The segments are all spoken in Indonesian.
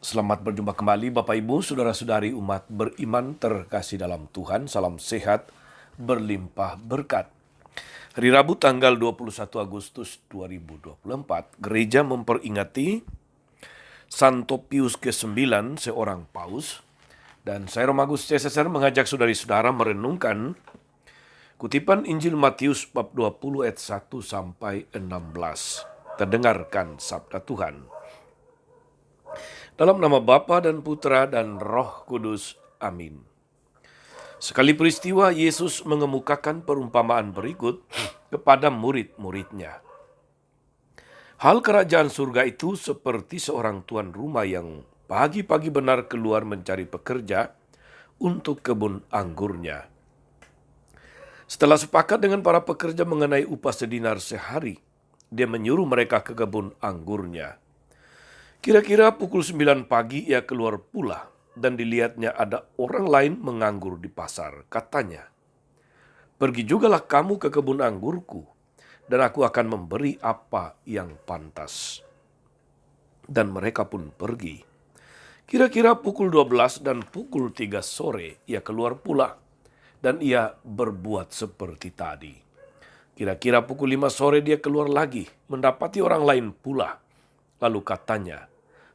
Selamat berjumpa kembali Bapak Ibu, Saudara-saudari umat beriman terkasih dalam Tuhan. Salam sehat, berlimpah berkat. Hari Rabu tanggal 21 Agustus 2024, gereja memperingati Santo Pius ke-9, seorang paus. Dan saya Romagus CSSR mengajak saudari-saudara merenungkan kutipan Injil Matius bab 20 ayat 1 sampai 16. Terdengarkan sabda Tuhan. Dalam nama Bapa dan Putra dan Roh Kudus. Amin. Sekali peristiwa Yesus mengemukakan perumpamaan berikut kepada murid-muridnya. Hal kerajaan surga itu seperti seorang tuan rumah yang pagi-pagi benar keluar mencari pekerja untuk kebun anggurnya. Setelah sepakat dengan para pekerja mengenai upah sedinar sehari, dia menyuruh mereka ke kebun anggurnya. Kira-kira pukul 9 pagi ia keluar pula dan dilihatnya ada orang lain menganggur di pasar. Katanya, "Pergi jugalah kamu ke kebun anggurku dan aku akan memberi apa yang pantas." Dan mereka pun pergi. Kira-kira pukul 12 dan pukul 3 sore ia keluar pula dan ia berbuat seperti tadi. Kira-kira pukul 5 sore dia keluar lagi, mendapati orang lain pula. Lalu katanya,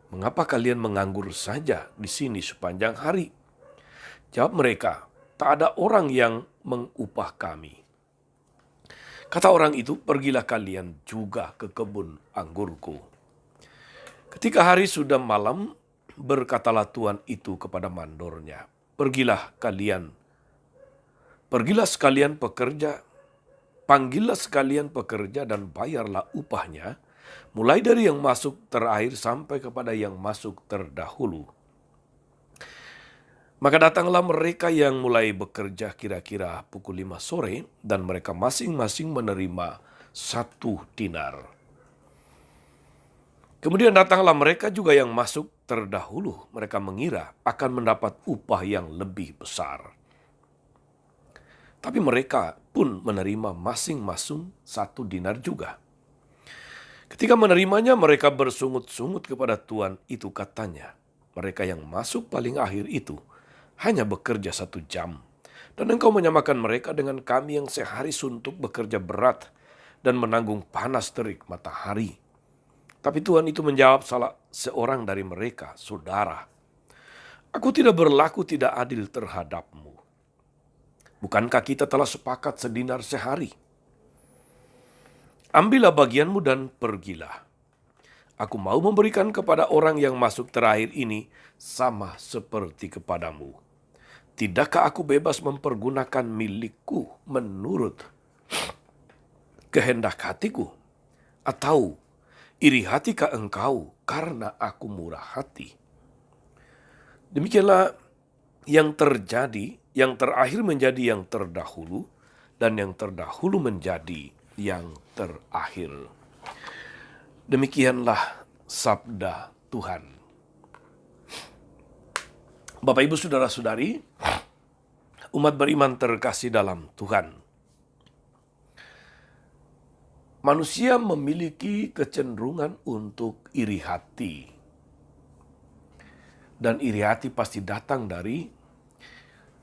"Mengapa kalian menganggur saja di sini sepanjang hari?" Jawab mereka, "Tak ada orang yang mengupah kami." Kata orang itu, "Pergilah kalian juga ke kebun anggurku." Ketika hari sudah malam, berkatalah tuan itu kepada mandornya, Pergilah sekalian pekerja, panggillah sekalian pekerja dan bayarlah upahnya, mulai dari yang masuk terakhir sampai kepada yang masuk terdahulu." Maka datanglah mereka yang mulai bekerja kira-kira pukul 5 sore, dan mereka masing-masing menerima 1 dinar. Kemudian datanglah mereka juga yang masuk terdahulu. Mereka mengira akan mendapat upah yang lebih besar. Tapi mereka pun menerima masing-masing 1 dinar juga. Ketika menerimanya, mereka bersungut-sungut kepada tuan itu. Katanya, "Mereka yang masuk paling akhir itu hanya bekerja 1 jam. Dan engkau menyamakan mereka dengan kami yang sehari suntuk bekerja berat dan menanggung panas terik matahari." Tapi tuan itu menjawab salah seorang dari mereka, "Saudara, aku tidak berlaku tidak adil terhadapmu. Bukankah kita telah sepakat 1 dinar sehari? Ambillah bagianmu dan pergilah. Aku mau memberikan kepada orang yang masuk terakhir ini sama seperti kepadamu. Tidakkah aku bebas mempergunakan milikku menurut kehendak hatiku? Atau iri hatikah engkau karena aku murah hati?" Demikianlah yang terjadi, yang terakhir menjadi yang terdahulu, dan yang terdahulu menjadi yang terakhir. Demikianlah sabda Tuhan. Bapak, Ibu, Saudara-saudari, umat beriman terkasih dalam Tuhan. Manusia memiliki kecenderungan untuk iri hati. Dan iri hati pasti datang dari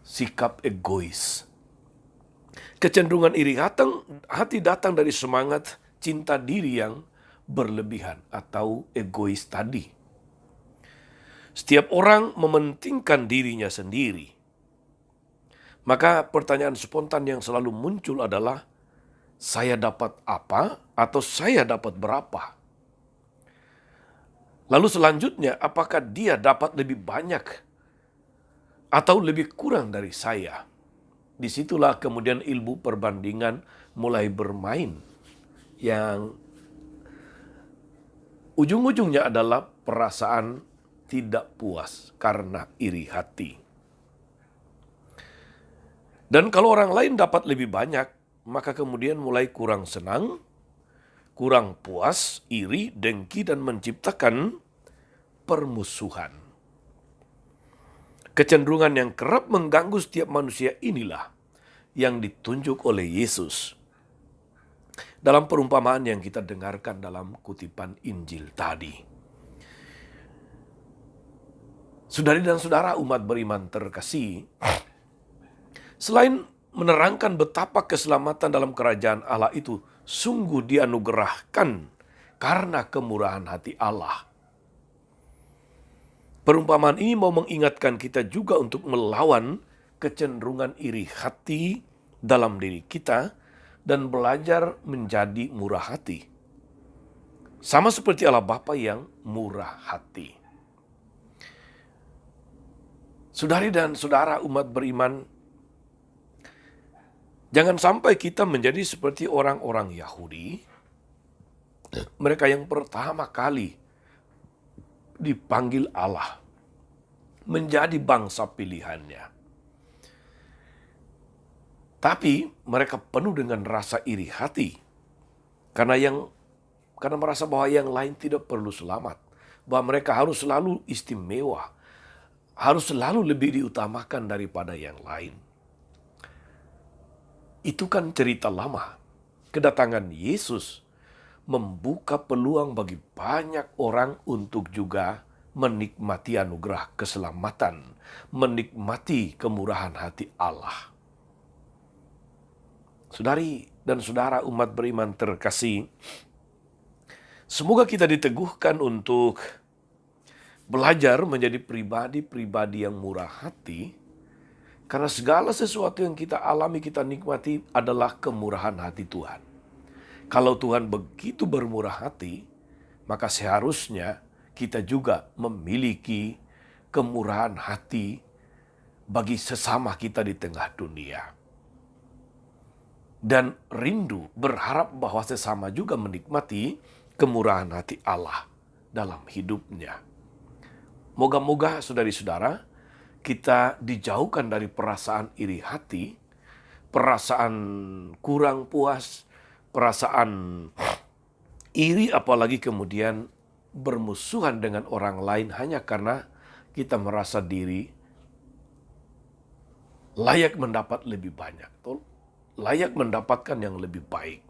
sikap egois. Kecenderungan iri hati datang dari semangat cinta diri yang berlebihan atau egois tadi. Setiap orang mementingkan dirinya sendiri. Maka pertanyaan spontan yang selalu muncul adalah, saya dapat apa atau saya dapat berapa? Lalu selanjutnya, apakah dia dapat lebih banyak atau lebih kurang dari saya? Disitulah kemudian ilmu perbandingan mulai bermain, yang ujung-ujungnya adalah perasaan tidak puas karena iri hati. Dan kalau orang lain dapat lebih banyak, maka kemudian mulai kurang senang, kurang puas, iri, dengki, dan menciptakan permusuhan. Kecenderungan yang kerap mengganggu setiap manusia inilah yang ditunjuk oleh Yesus dalam perumpamaan yang kita dengarkan dalam kutipan Injil tadi. Saudari dan saudara umat beriman terkasih, selain menerangkan betapa keselamatan dalam kerajaan Allah itu sungguh dianugerahkan karena kemurahan hati Allah, perumpamaan ini mau mengingatkan kita juga untuk melawan kecenderungan iri hati dalam diri kita dan belajar menjadi murah hati. Sama seperti Allah Bapa yang murah hati. Saudari dan saudara umat beriman, jangan sampai kita menjadi seperti orang-orang Yahudi, mereka yang pertama kali dipanggil Allah menjadi bangsa pilihannya. Tapi mereka penuh dengan rasa iri hati karena merasa bahwa yang lain tidak perlu selamat, bahwa mereka harus selalu istimewa, harus selalu lebih diutamakan daripada yang lain. Itu kan cerita lama. Kedatangan Yesus membuka peluang bagi banyak orang untuk juga menikmati anugerah keselamatan, menikmati kemurahan hati Allah. Saudari dan saudara umat beriman terkasih, semoga kita diteguhkan untuk belajar menjadi pribadi-pribadi yang murah hati, karena segala sesuatu yang kita alami, kita nikmati adalah kemurahan hati Tuhan. Kalau Tuhan begitu bermurah hati, maka seharusnya kita juga memiliki kemurahan hati bagi sesama kita di tengah dunia. Dan rindu berharap bahwa sesama juga menikmati kemurahan hati Allah dalam hidupnya. Moga-moga saudari-saudara, kita dijauhkan dari perasaan iri hati, perasaan kurang puas, perasaan iri, apalagi kemudian bermusuhan dengan orang lain hanya karena kita merasa diri layak mendapat lebih banyak, layak mendapatkan yang lebih baik.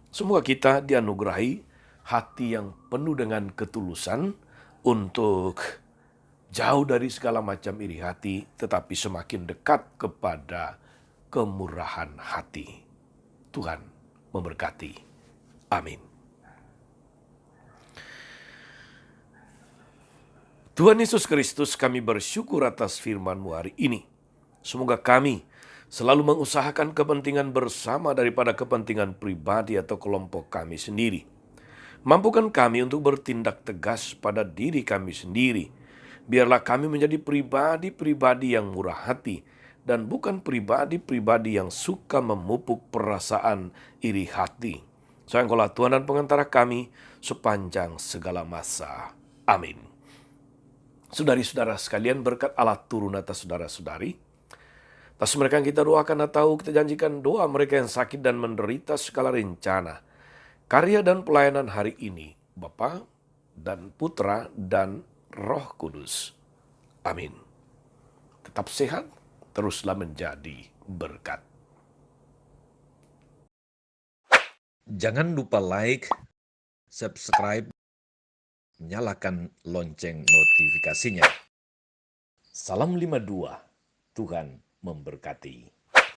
Semoga kita dianugerahi hati yang penuh dengan ketulusan untuk jauh dari segala macam iri hati, tetapi semakin dekat kepada kemurahan hati. Tuhan memberkati. Amin. Tuhan Yesus Kristus, kami bersyukur atas firman-Mu hari ini. Semoga kami selalu mengusahakan kepentingan bersama daripada kepentingan pribadi atau kelompok kami sendiri. Mampukan kami untuk bertindak tegas pada diri kami sendiri. Biarlah kami menjadi pribadi-pribadi yang murah hati dan bukan pribadi-pribadi yang suka memupuk perasaan iri hati. Engkaulah Tuhan dan pengantara kami sepanjang segala masa. Amin. Saudari-saudara sekalian, berkat Allah turun atas saudara-saudari. Atas mereka yang kita doakan atau kita janjikan doa mereka yang sakit dan menderita segala rencana, karya dan pelayanan hari ini, Bapa dan Putra dan Roh Kudus. Amin. Tetap sehat, teruslah menjadi berkat. Jangan lupa like, subscribe, nyalakan lonceng notifikasinya. Salam 52, Tuhan memberkati.